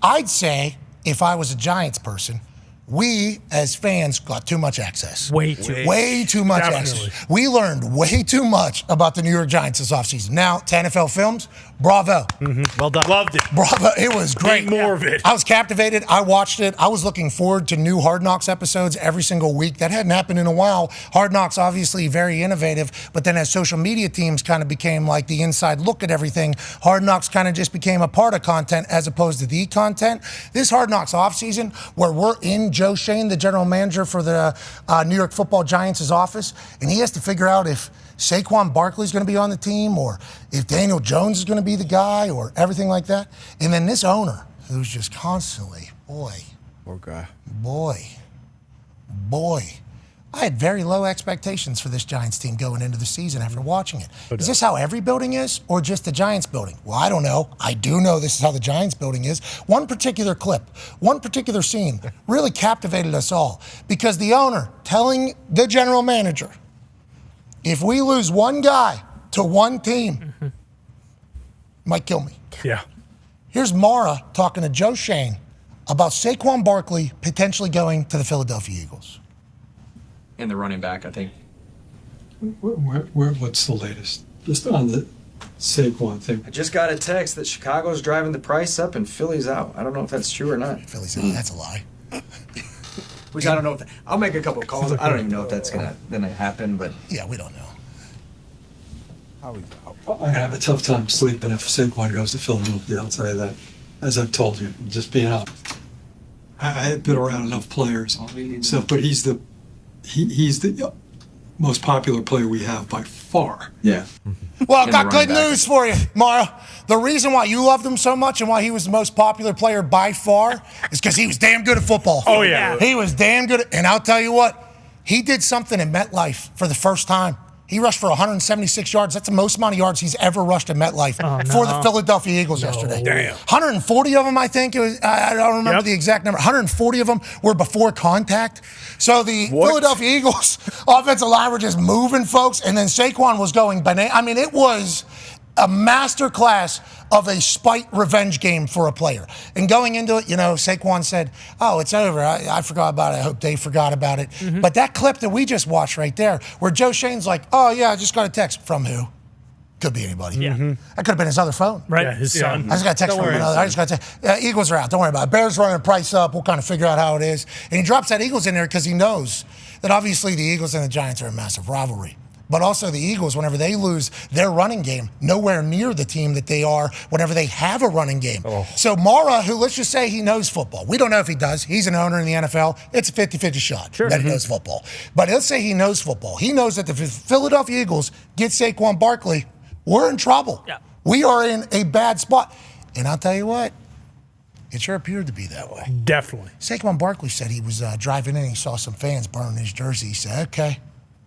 I'd say if I was a Giants person, we, as fans, got too much access. Way too much Definitely. access. We learned way too much about the New York Giants this offseason. Now, to NFL Films, bravo. Well done. Loved it. Bravo. It was great. Need more of it. I was captivated. I watched it. I was looking forward to new Hard Knocks episodes every single week. That hadn't happened in a while. Hard Knocks, obviously, very innovative. But then as social media teams kind of became like the inside look at everything, Hard Knocks kind of just became a part of content as opposed to the content. This Hard Knocks offseason, where we're in Joe Shane, the general manager for the New York Football Giants' office, and he has to figure out if Saquon Barkley is going to be on the team or if Daniel Jones is going to be the guy or everything like that. And then this owner who's just constantly, boy. I had very low expectations for this Giants team going into the season after watching it. Is this how every building is or just the Giants building? Well, I don't know. I do know this is how the Giants building is. One particular clip, one particular scene really captivated us all because the owner telling the general manager, if we lose one guy to one team, might kill me. Yeah. Here's Mara talking to Joe Shane about Saquon Barkley potentially going to the Philadelphia Eagles. In the running back, I think. What's the latest? Just on the Saquon thing. I just got a text that Chicago's driving the price up and Philly's out. I don't know if that's true or not. Philly's out. That's a lie. Which I don't know. I'll make a couple of calls. I don't even know if that's gonna happen, but yeah, we don't know. I have a tough time sleeping if Saquon goes to Philadelphia. I'll tell you that. As I've told you, just being honest. I've been around enough players, so but he's the most popular player we have by far. Yeah. Well, I've got good news for you, Mara. The reason why you loved him so much and why he was the most popular player by far is because he was damn good at football. Oh, yeah. He was damn good and I'll tell you what, he did something in MetLife for the first time. He rushed for 176 yards. That's the most amount of yards he's ever rushed in MetLife for the Philadelphia Eagles yesterday. Damn. 140 of them, I think. It was, I don't remember the exact number. 140 of them were before contact. So the Philadelphia Eagles offensive line were just moving folks, and then Saquon was going banana. I mean, it was a masterclass of a spite revenge game for a player. And going into it, Saquon said, oh, it's over. I forgot about it. I hope they forgot about it. But that clip that we just watched right there, where Joe Shane's like, oh, yeah, I just got a text from who? Could be anybody. Yeah. That could have been his other phone. Right. Yeah, his son. I just got a text from another. I just got a text. Eagles are out. Don't worry about it. Bears running the price up. We'll kind of figure out how it is. And he drops that Eagles in there because he knows that obviously the Eagles and the Giants are a massive rivalry. But also the Eagles, whenever they lose their running game, nowhere near the team that they are whenever they have a running game. So Mara, who let's just say he knows football. We don't know if he does. He's an owner in the NFL. It's a 50-50 shot that he knows football. But let's say he knows football. He knows that if the Philadelphia Eagles get Saquon Barkley, we're in trouble. Yeah. We are in a bad spot. And I'll tell you what, it sure appeared to be that way. Definitely. Saquon Barkley said he was driving in and he saw some fans burning his jersey. He said, okay,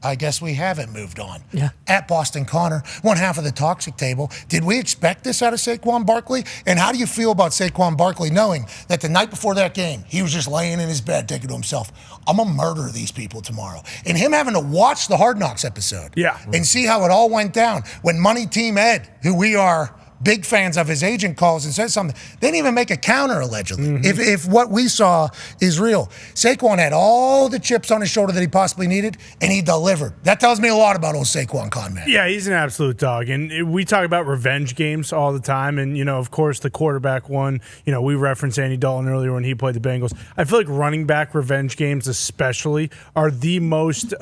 I guess we haven't moved on. Yeah. At Boston Connor, one half of the toxic table. Did we expect this out of Saquon Barkley? And how do you feel about Saquon Barkley knowing that the night before that game, he was just laying in his bed thinking to himself, I'm going to murder these people tomorrow. And him having to watch the Hard Knocks episode and see how it all went down when Money Team Ed, who we are big fans of, his agent calls and says something. They didn't even make a counter, allegedly, if what we saw is real. Saquon had all the chips on his shoulder that he possibly needed, and he delivered. That tells me a lot about old Saquon Conman. Yeah, he's an absolute dog. And we talk about revenge games all the time. And, of course, the quarterback one, we referenced Andy Dalton earlier when he played the Bengals. I feel like running back revenge games especially are the most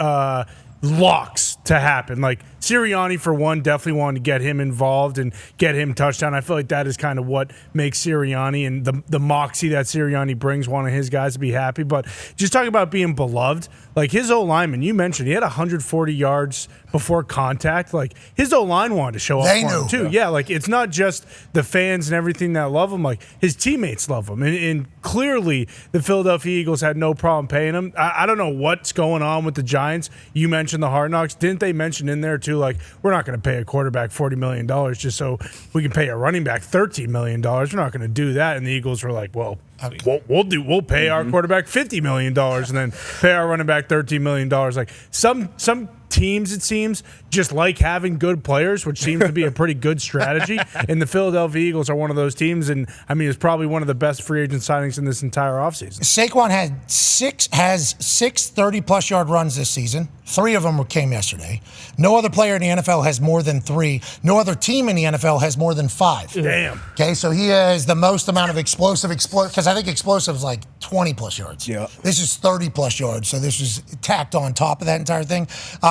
locks to happen. Like Sirianni, for one, definitely wanted to get him involved and get him touchdown. I feel like that is kind of what makes Sirianni and the moxie that Sirianni brings one of his guys to be happy. But just talking about being beloved, like his O-lineman, you mentioned he had 140 yards before contact. Like his O-line wanted to show up for him too. Yeah, like it's not just the fans and everything that love him. Like his teammates love him. And clearly the Philadelphia Eagles had no problem paying him. I don't know what's going on with the Giants. You mentioned the Hard Knocks. Didn't they mention in there too, like, we're not going to pay a quarterback $40 million just so we can pay a running back $13 million. We're not going to do that. And the Eagles were like, well, we'll pay our quarterback $50 million and then pay our running back $13 million. Like some teams, it seems, just like having good players, which seems to be a pretty good strategy. And the Philadelphia Eagles are one of those teams, and I mean, it's probably one of the best free agent signings in this entire offseason. Saquon has six 30-plus yard runs this season. 3 of them came yesterday. No other player in the NFL has more than 3. No other team in the NFL has more than 5. Damn. Okay, so he has the most amount of explosive, because I think explosive is like 20-plus yards. Yeah. This is 30-plus yards, so this is tacked on top of that entire thing.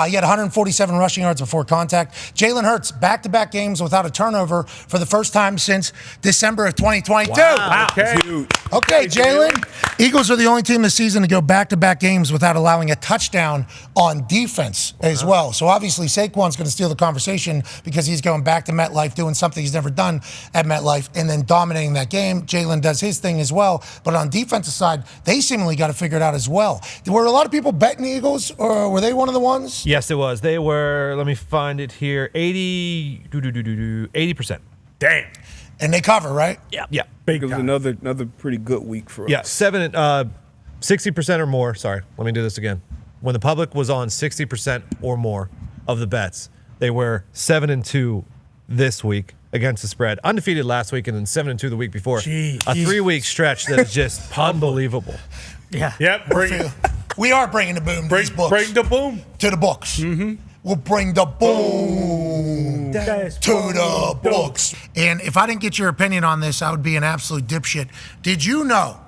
He had 147 rushing yards before contact. Jalen Hurts, back-to-back games without a turnover for the first time since December of 2022. Wow. Okay, Jalen. Eagles are the only team this season to go back-to-back games without allowing a touchdown on defense as well. So obviously Saquon's going to steal the conversation because he's going back to MetLife, doing something he's never done at MetLife, and then dominating that game. Jalen does his thing as well. But on defensive side, they seemingly got to figure it out as well. Were a lot of people betting the Eagles, or were they one of the ones? Yes, it was. They were, let me find it here, 80%. Damn. And they cover, right? Yeah. It was another pretty good week for us. Yeah, 60% or more. Sorry, let me do this again. When the public was on 60% or more of the bets, they were 7-2 this week against the spread. Undefeated last week and then 7-2 the week before. Jeez. A 3-week stretch that is just unbelievable. Yeah. Yep. We are bringing the boom to these books. Bring the boom. To the books. Mm-hmm. We'll bring the boom to the books. And if I didn't get your opinion on this, I would be an absolute dipshit. Did you know,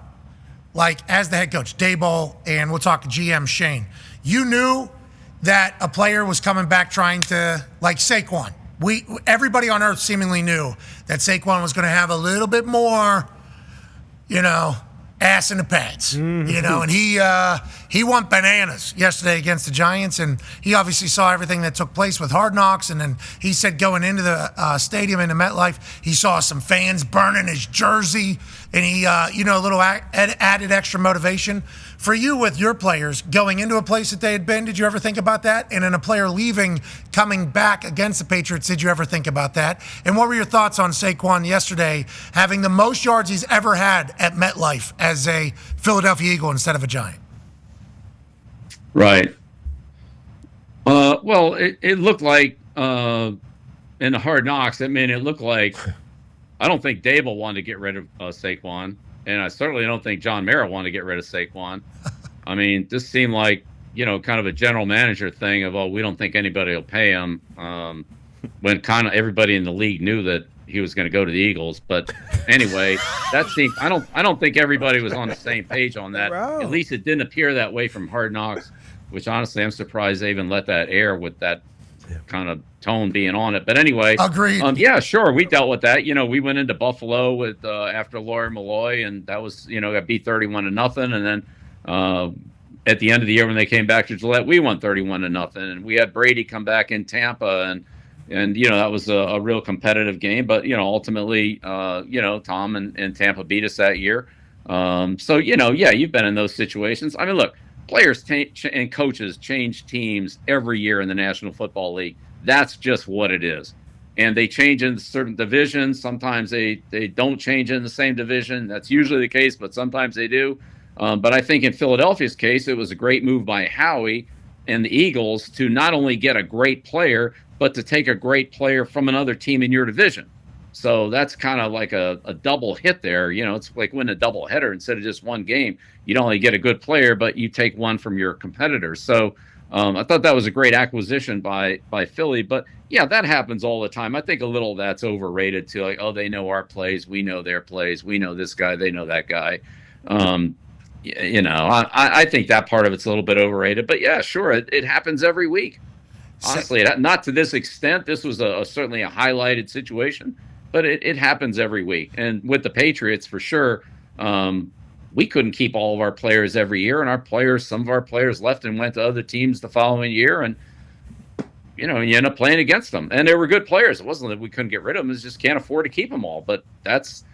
like, as the head coach, Daboll, and we'll talk GM Shane, you knew that a player was coming back trying to, like Saquon. Everybody on earth seemingly knew that Saquon was going to have a little bit more, ass in the pads, and he went bananas yesterday against the Giants, and he obviously saw everything that took place with Hard Knocks, and then he said going into the stadium into MetLife, he saw some fans burning his jersey, and he, a little added extra motivation. For you with your players going into a place that they had been, did you ever think about that? And then a player leaving, coming back against the Patriots, did you ever think about that? And what were your thoughts on Saquon yesterday having the most yards he's ever had at MetLife as a Philadelphia Eagle instead of a Giant? Right. Well, it looked like in the Hard Knocks, it looked like I don't think Daboll wanted to get rid of Saquon. And I certainly don't think John Mara wanted to get rid of Saquon. I mean, this seemed like, kind of a general manager thing of, we don't think anybody will pay him. When kind of everybody in the league knew that he was going to go to the Eagles. But anyway, that seemed, I don't think everybody was on the same page on that. Wow. At least it didn't appear that way from Hard Knocks, which honestly, I'm surprised they even let that air with that kind of tone being on it. But anyway, agreed. Yeah, sure. We dealt with that. We went into Buffalo with after Lawyer Malloy, and that was, got beat 31-0. And then at the end of the year when they came back to Gillette, we won 31-0. And we had Brady come back in Tampa, and that was a real competitive game. But ultimately, Tom and Tampa beat us that year. So you've been in those situations. I mean, look, players and coaches change teams every year in the National Football League. That's just what it is. And they change in certain divisions. Sometimes they don't change in the same division. That's usually the case, but sometimes they do. But I think in Philadelphia's case, it was a great move by Howie and the Eagles to not only get a great player, but to take a great player from another team in your division. So that's kind of like a double hit there. It's like winning a double header instead of just one game. You don't only get a good player, but you take one from your competitor. So I thought that was a great acquisition by Philly. But, yeah, that happens all the time. I think a little of that's overrated too. Like, they know our plays. We know their plays. We know this guy. They know that guy. I think that part of it's a little bit overrated. But, yeah, sure, it happens every week. Honestly, not to this extent. This was certainly a highlighted situation. But it happens every week. And with the Patriots, for sure, we couldn't keep all of our players every year. And some of our players left and went to other teams the following year. And, you end up playing against them. And they were good players. It wasn't that we couldn't get rid of them. It's just can't afford to keep them all. But that's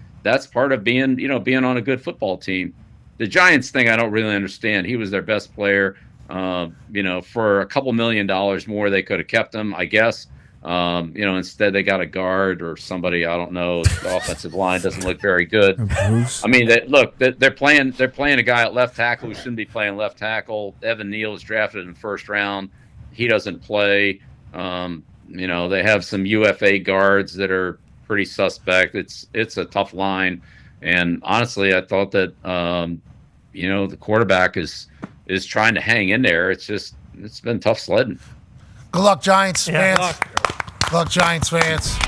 part of being on a good football team. The Giants thing, I don't really understand. He was their best player. For a couple $1 million more, they could have kept him, I guess. Instead they got a guard or somebody, I don't know. The offensive line doesn't look very good. I mean, they're playing a guy at left tackle who shouldn't be playing left tackle. Evan Neal was drafted in the first round. he doesn't play. They have some UFA guards that are pretty suspect. It's a tough line, and honestly, I thought that the quarterback is trying to hang in there. It's been tough sledding. Good luck, Giants fans. Good luck. Good luck, Giants fans.